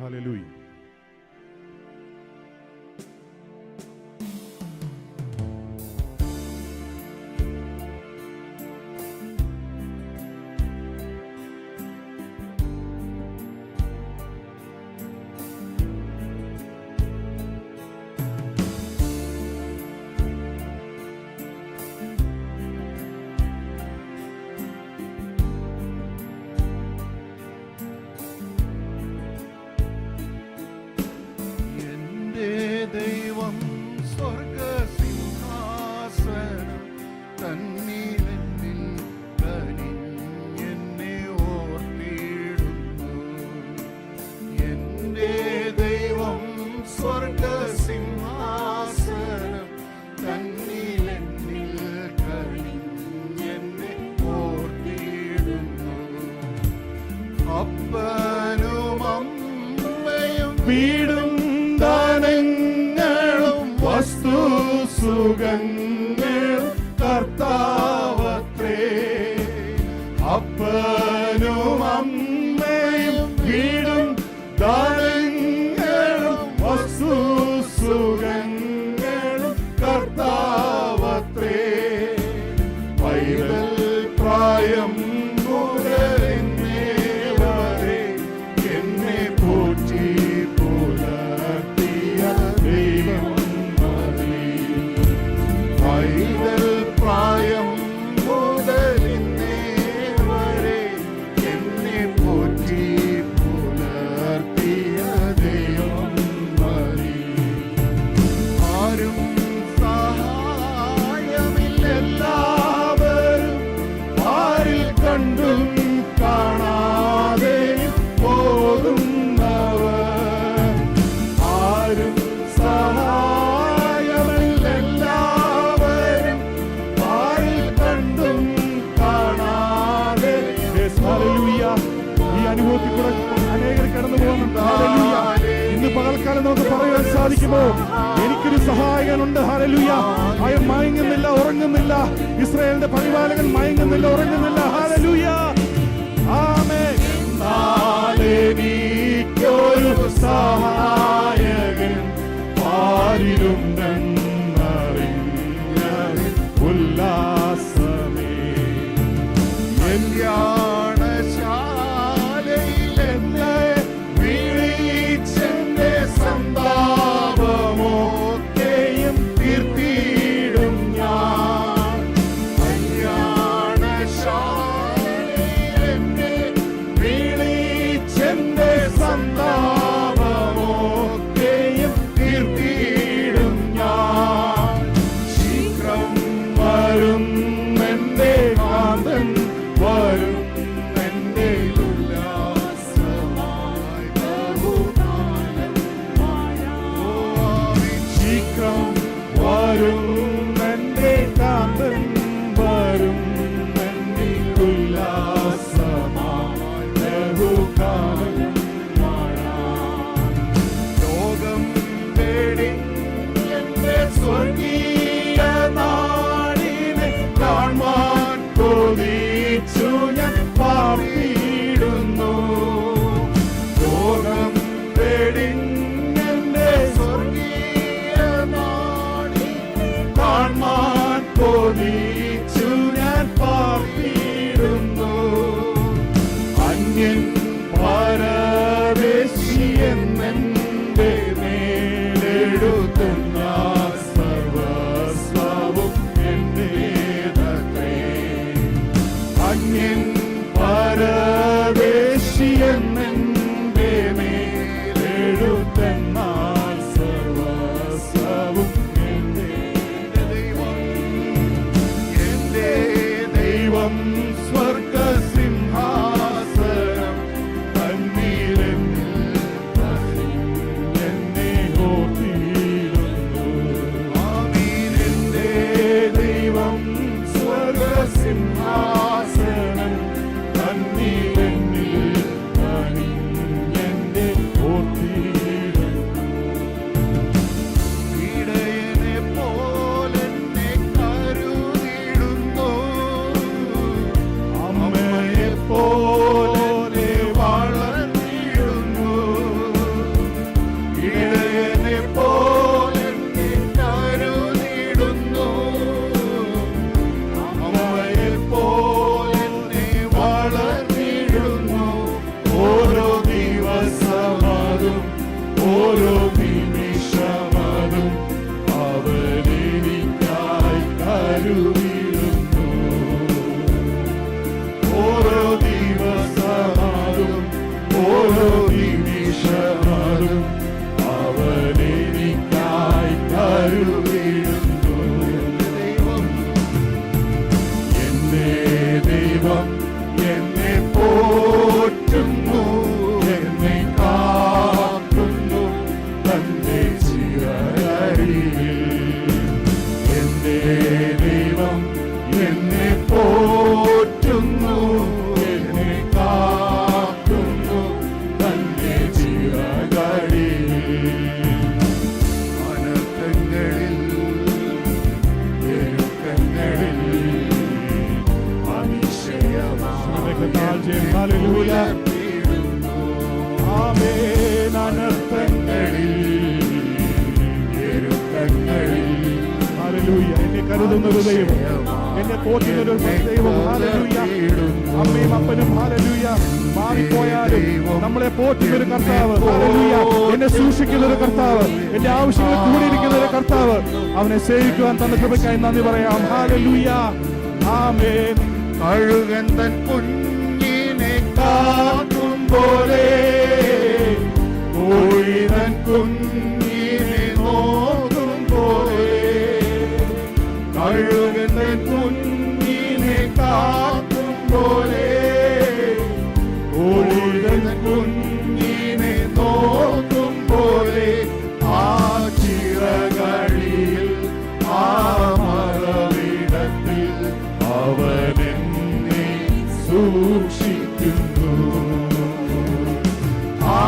Hallelujah. ദൈവം സ്വർഗസിംഹാസനം തന്നിലെന്നിൽ കനിഞ്ഞെന്നെ ഓർത്തിടുന്നു. എൻ്റെ ദൈവം സ്വർഗസിംഹാസനം തന്നിലെന്നിൽ കനിഞ്ഞെന്നെ ഓർത്തിടുന്നു. അപ്പനും അമ്മയും വീടും ദാനങ്ങളും വസ്തു സുഖങ്ങളും കർത്താവത്രേ. അപ്പനും അമ്മയും വീടും ദാനങ്ങളും വസ്തു സുഖങ്ങളും കർത്താവത്രേ. പൈതൽ പ്രായം മുതലെന്നേ വരെ എന്നെ പോറ്റി പ്രായം മുതലിന്നേ വരെ എന്നെ പോറ്റി പുലർത്തിയ ദൈവം മതി. ആരും സഹായമില്ലെല്ലാവരും ആരിൽ കണ്ടും കാണാതെ പോകുന്നവർ. ആരും അനുഭവത്തിൽ കൂടെ അനേകർ കടന്നു പോകുന്നുണ്ട്. ഇന്ന് പകൽക്കാലം നമുക്ക് പറയാൻ സാധിക്കുമോ, എനിക്കൊരു സഹായകനുണ്ട്. ഹല്ലേലൂയ. അയാൾ മയങ്ങുന്നില്ല, ഉറങ്ങുന്നില്ല. ഇസ്രായേലിന്റെ പരിപാലകൻ മയങ്ങുന്നില്ല, ഉറങ്ങുന്നില്ല. ഹല്ലേലൂയ. ആമേൻ. എനിക്കൊരു സഹായകൻ ആരിലുണ്ടെന്നറിഞ്ഞ ഉല്ലാസമേ. സന്താപമൊക്കെയും തീർത്തിടും ഞാൻ. കല്യാണശാലയിലെന്നെ വിളിച്ചെന്റെ സന്താപമൊക്കെയും തീർത്തിടും ഞാൻ. ശീഘ്രം വരും എന്റെ കാന്തൻ വരും എന്റെ വരും എന്റെ കാന്തൻ വരും എന്റെ ഉല്ലാസമായി ബഹുകാലം ലോകം തേടി എന്റെ സ്വർഗീയ നാടിനെ കാണാൻ കൊതിച്ചു ഞാൻ പാർത്തിടുന്നു. ലോകം തേടി എന്റെ സ്വർഗീയ കാണാൻ കൊതിച്ചു ഞാൻ പാർത്തിടുന്നു. അന്യൻ പരദേശിയെന്നെന്റെ മേലെടുത്തു ഞാൻ സർവസ്വവും എന്റേതത്രേ. അന്യൻ പരദേശിയെന്നെന്റെ മേലെടുത്തെന്നാൽ സർവസ്വവും ദൈവം സ്വർഗസിംഹാസനം തന്നിലെന്നിൽ ആമേൻ. അനർത്ഥങ്ങളിൽ ഹല്ലേലൂയ. എന്നെ കരുതുന്ന ഒരു ദൈവം, എന്നെ പോറ്റുന്ന ഒരു ദൈവം. ഹല്ലേലൂയ. അമ്മയും അപ്പനും ഹല്ലേലൂയ മാറിപ്പോയാലും നമ്മളെ പോറ്റുന്ന ഒരു കർത്താവ്. ഹല്ലേലൂയ. എന്നെ സൂക്ഷിക്കുന്ന ഒരു കർത്താവ്, എന്റെ ആവശ്യങ്ങൾ കൂടിയിരിക്കുന്ന ഒരു കർത്താവ്. അവനെ സേവിക്കുവാൻ തന്ന കൃപയ്ക്കായി നന്ദി പറയാം. ഹല്ലേലൂയ. ആമേൻ. കഴുകൻ തൻ കുഞ്ഞിനെ കാക്കും പോലെ കോഴി തൻ കുഞ്ഞിനെ നോക്കും പോലെ, കഴുകൻ തൻ കുഞ്ഞിനെ കാക്കും പോലെ കോഴി തൻ കുഞ്ഞിനെ നോക്കും പോലെ, ആ ചിറകടിയിൽ ആ മറവിടത്തിൽ അവനെന്നെ സൂക്ഷിക്കുന്നു. ആ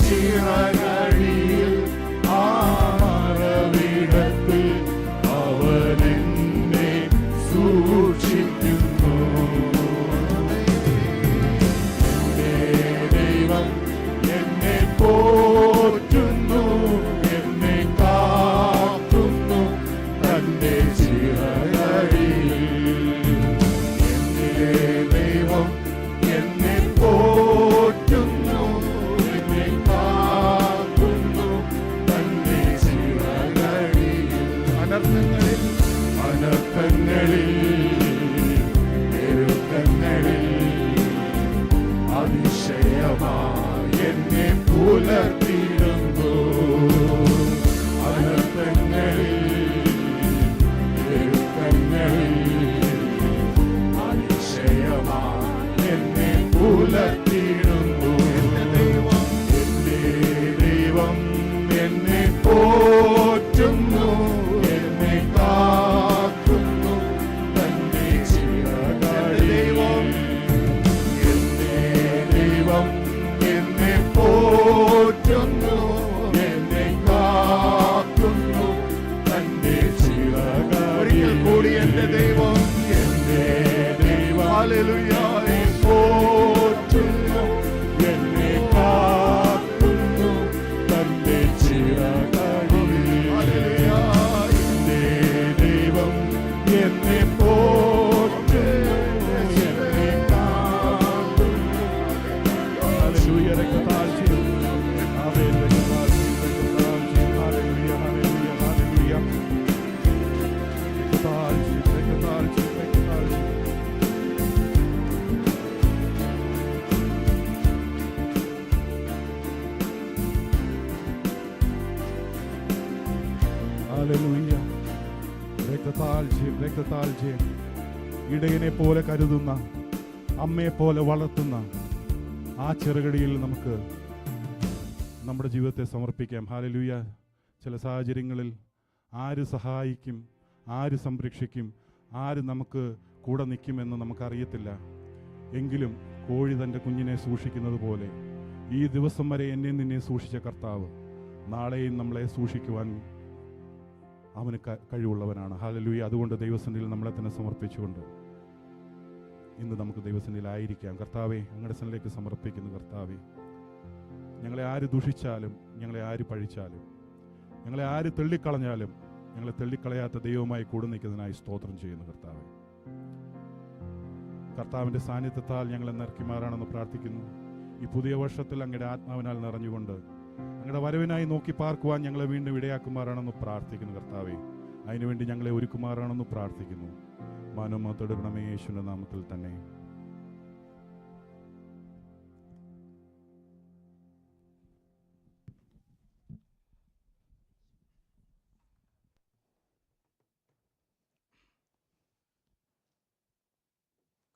ചിറകടിയിൽ ആ മറവിടത്തിൽ അവനെന്നെ സൂക്ഷിക്കുന്നു. എന്റെ ദൈവം എന്നെ പോറ്റുന്നു, എന്നെ കാക്കുന്നു തന്റെ ചിറകടിയിൽ. എന്റെ ദൈവം എന്നെ പോറ്റുന്നു, എന്നെ കാക്കുന്നു തന്റെ ചിറകടിയിൽ. അനർത്ഥങ്ങളിൽ ഞെരുക്കങ്ങളിൽ അതിശയമായി എന്നെ പുലർത്തിയിടുന്നു. അനർത്ഥങ്ങളിൽ ഞെരുക്കങ്ങളിൽ അതിശയമായി എന്നെ പുലർത്തിയിടുന്നു. എന്റെ ദൈവം എന്നെ പോറ്റുന്നു, എന്നെ കാക്കുന്നു തന്റെ ചിറകടിയിൽ. എന്റെ ദൈവം എന്നെ പോറ്റുന്നു, എന്നെ കാക്കുന്നു തന്റെ ചിറകടിയിൽ. കൂടി എന്റെ ദൈവം, എന്റെ ദൈവം ഹല്ലേലൂയ പോറ്റുന്നു, എന്നെ കാക്കുന്നു തന്റെ ചിറകടിയിൽ. ഹല്ലേലൂയ. എന്റെ ദൈവം എന്നെ പോറ്റുന്നു, എന്നെ കാക്കുന്നു. ഹല്ലേലൂയ. രക്തത്താഴ്ച. ആമേൻ. രക്തത്താഴ്ച. ഹല്ലേലൂയ. ഹല്ലേലൂയ. ഹല്ലേലൂയ. രക്തത്താഴ്ച. രക്തത്താഴ്ച. രക്തത്താഴ്ച. ഹല്ലേലൂയ. രക്തത്താഴ്ചയും രക്തത്താഴ്ചയും ഇടയനെ പോലെ കരുതുന്ന, അമ്മയെ പോലെ വളർത്തുന്ന ആ ചെറുകടിയിൽ നമുക്ക് നമ്മുടെ ജീവിതത്തെ സമർപ്പിക്കാം. ഹല്ലേലൂയ. ചില സാഹചര്യങ്ങളിൽ ആര് സഹായിക്കും, ആര് സംരക്ഷിക്കും, ആര് നമുക്ക് കൂടെ നിൽക്കുമെന്ന് നമുക്കറിയത്തില്ല. എങ്കിലും കോഴി തൻ്റെ കുഞ്ഞിനെ സൂക്ഷിക്കുന്നത് പോലെ ഈ ദിവസം വരെ എന്നെ നിന്നെ സൂക്ഷിച്ച കർത്താവ് നാളെയും നമ്മളെ സൂക്ഷിക്കുവാൻ അവന് കഴിവുള്ളവനാണ്. ഹല്ലേലൂയ. അതുകൊണ്ട് ദൈവസന്നിധിയിൽ നമ്മളെ തന്നെ സമർപ്പിച്ചുകൊണ്ട് ഇന്ന് നമുക്ക് ദൈവസന്നിധിയിലായിരിക്കാം. കർത്താവെ, അങ്ങയുടെ സന്നിധിയിലേക്ക് സമർപ്പിക്കുന്നു. കർത്താവെ, ഞങ്ങളെ ആര് ദുഷിച്ചാലും, ഞങ്ങളെ ആര് പഴിച്ചാലും, ഞങ്ങളെ ആര് തള്ളിക്കളഞ്ഞാലും, ഞങ്ങളെ തള്ളിക്കളയാത്ത ദൈവമായി കൂടെ നിൽക്കുന്നതിനായി സ്തോത്രം ചെയ്യുന്നു. കർത്താവെ, കർത്താവിൻ്റെ സാന്നിധ്യത്താൽ ഞങ്ങളെ നിറയ്ക്കുമാറാണെന്ന് പ്രാർത്ഥിക്കുന്നു. ഈ പുതിയ വർഷത്തിൽ അങ്ങയുടെ ആത്മാവിനാൽ നിറഞ്ഞുകൊണ്ട് അങ്ങയുടെ വരവിനായി നോക്കി പാർക്കുവാൻ ഞങ്ങളെ വീണ്ടും ഇടയാക്കുമാറാണെന്ന് പ്രാർത്ഥിക്കുന്നു. കർത്താവെ, അതിനുവേണ്ടി ഞങ്ങളെ ഒരുക്കുമാറാണെന്ന് പ്രാർത്ഥിക്കുന്നു. മാനവത്തെടുക്കണമേ യേശുവിൻ്റെ നാമത്തിൽ തന്നെ.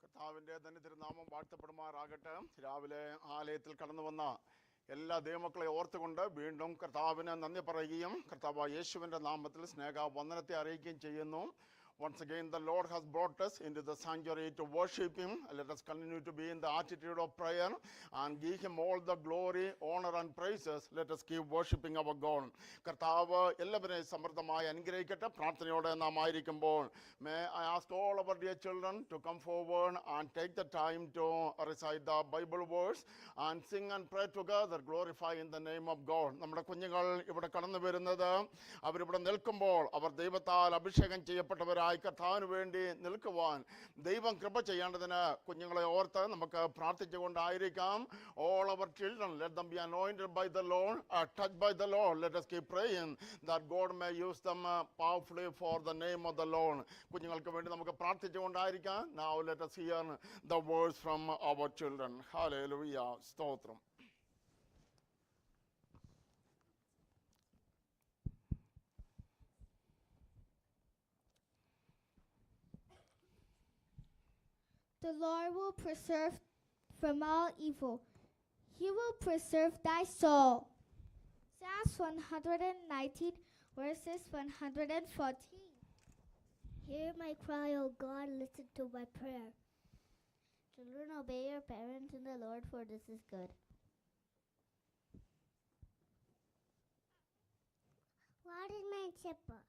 കർത്താവിൻ്റെ തന്നെ തിരുനാമം വാഴ്ത്തപ്പെടുമാറാകട്ടെ. രാവിലെ ആലയത്തിൽ കടന്നു വന്ന എല്ലാ ദൈവമക്കളെ ഓർത്തുകൊണ്ട് വീണ്ടും കർത്താവിന് നന്ദി പറയുകയും കർത്താവ് യേശുവിൻ്റെ നാമത്തിൽ സ്നേഹ വന്ദനത്തെ അറിയിക്കുകയും ചെയ്യുന്നു. Once again, the Lord has brought us into the sanctuary to worship Him. Let us continue to be in the attitude of prayer and give Him all the glory, honor, and praises. Let us keep worshiping our God. കർത്താവ് എല്ലാവരെയും സമൃദ്ധമായി അനുഗ്രഹിക്കട്ടെ. പ്രാർത്ഥനയോടെ നാം ആയിരിക്കുമ്പോൾ may I ask all our dear children to come forward and take the time to recite the Bible verse and sing and pray together, glorifying the name of God. നമ്മുടെ കുഞ്ഞുങ്ങൾ ഇവിടെ കടന്നു വരുന്നത് അവരിവിടെ നിൽക്കുമ്പോൾ അവർ ദൈവത്താൽ അഭിഷേകം ചെയ്യപ്പെട്ടവരായി കർത്താവിന് വേണ്ടി നിൽക്കുവാൻ ദൈവം കൃപ ചെയ്യേണ്ടതിന് കുഞ്ഞുങ്ങളെ ഓർത്ത് നമുക്ക് പ്രാർത്ഥിച്ചുകൊണ്ടായിരിക്കാം. All our children, let them be anointed by the Lord, touched by the Lord. Let us keep praying that God may use them powerfully for the name of the Lord. കുഞ്ഞുങ്ങൾക്ക് വേണ്ടി നമുക്ക് പ്രാർത്ഥിച്ചുകൊണ്ടായിരിക്കാം. Now let us hear the words from our children. Hallelujah. സ്തോത്രം. The Lord will preserve from all evil. He will preserve thy soul. Psalms 119, verses 114. Hear my cry, O God, listen to my prayer. Children, obey your parents in the Lord, for this is good. What is my shepherd?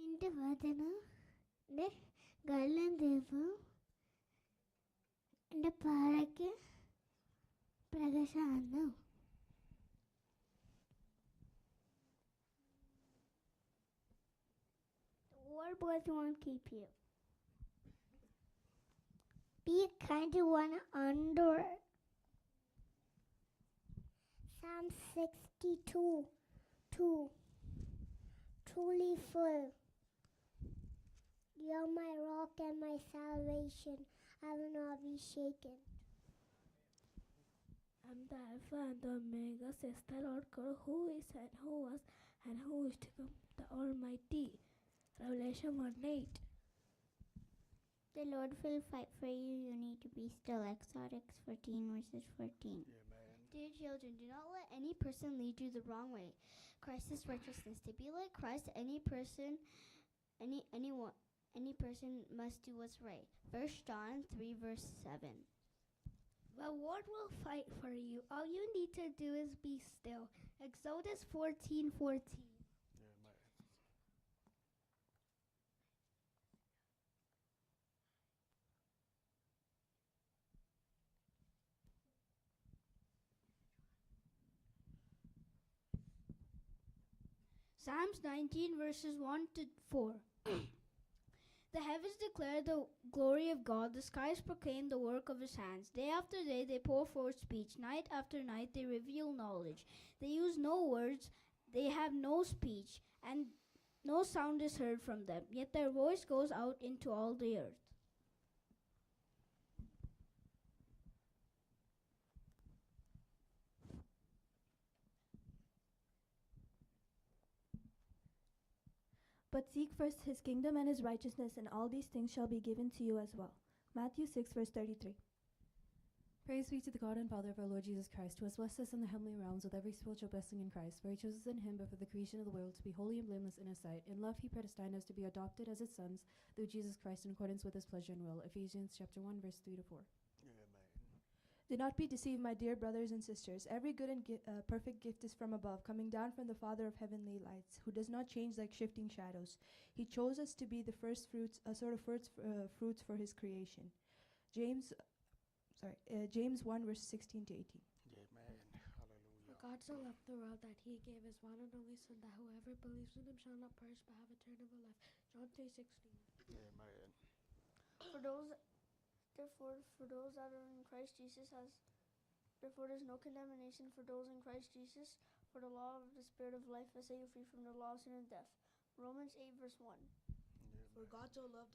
നിന്റെ വചനം എൻ്റെ ഗള്ളം ദീപം എൻ്റെ പാറയ്ക്ക് പ്രകാശമാണ്. The Lord bless you and keep you. Be kind to one another. Psalm 62:2. Truly full. You are my rock and my salvation. I will not be shaken. I'm the Alpha and the Omega, says the Lord God, who is and who was and who is to come, the Almighty. Revelation 1:8. The Lord will fight for you. You need to be still. Exodus 14, verses 14. Dear children, do not let any person lead you the wrong way. Christ is righteousness. To be like Christ, any person must do what's right. 1 John 3, verse 7. The Lord will fight for you. All you need to do is be still. Exodus 14:14. Psalms 19, verses 1-4. The heavens declare the glory of God. The skies proclaim the work of his hands. Day after day they pour forth speech. Night after night they reveal knowledge. They use no words. They have no speech, and no sound is heard from them. Yet their voice goes out into all the earth. But seek first his kingdom and his righteousness, and all these things shall be given to you as well. Matthew 6, verse 33. Praise be to the God and Father of our Lord Jesus Christ, who has blessed us in the heavenly realms with every spiritual blessing in Christ, for he chose us in him before the creation of the world to be holy and blameless in his sight. In love he predestined us to be adopted as his sons through Jesus Christ in accordance with his pleasure and will. Ephesians chapter 1, verse 3-4. Do not be deceived, my dear brothers and sisters. Every good and perfect gift is from above, coming down from the Father of heavenly lights, who does not change like shifting shadows. He chose us to be the first fruits, fruits for his creation. James 1, verse 16-18. Amen. Hallelujah. For God so loved the world that he gave his one and only Son, that whoever believes in him shall not perish but have eternal life. John 3:16. Amen. For those that are in Christ Jesus therefore there's no condemnation for those in Christ Jesus, for the law of the Spirit of life has set you free from the law of sin and death. Romans 8, verse 1. For God so loved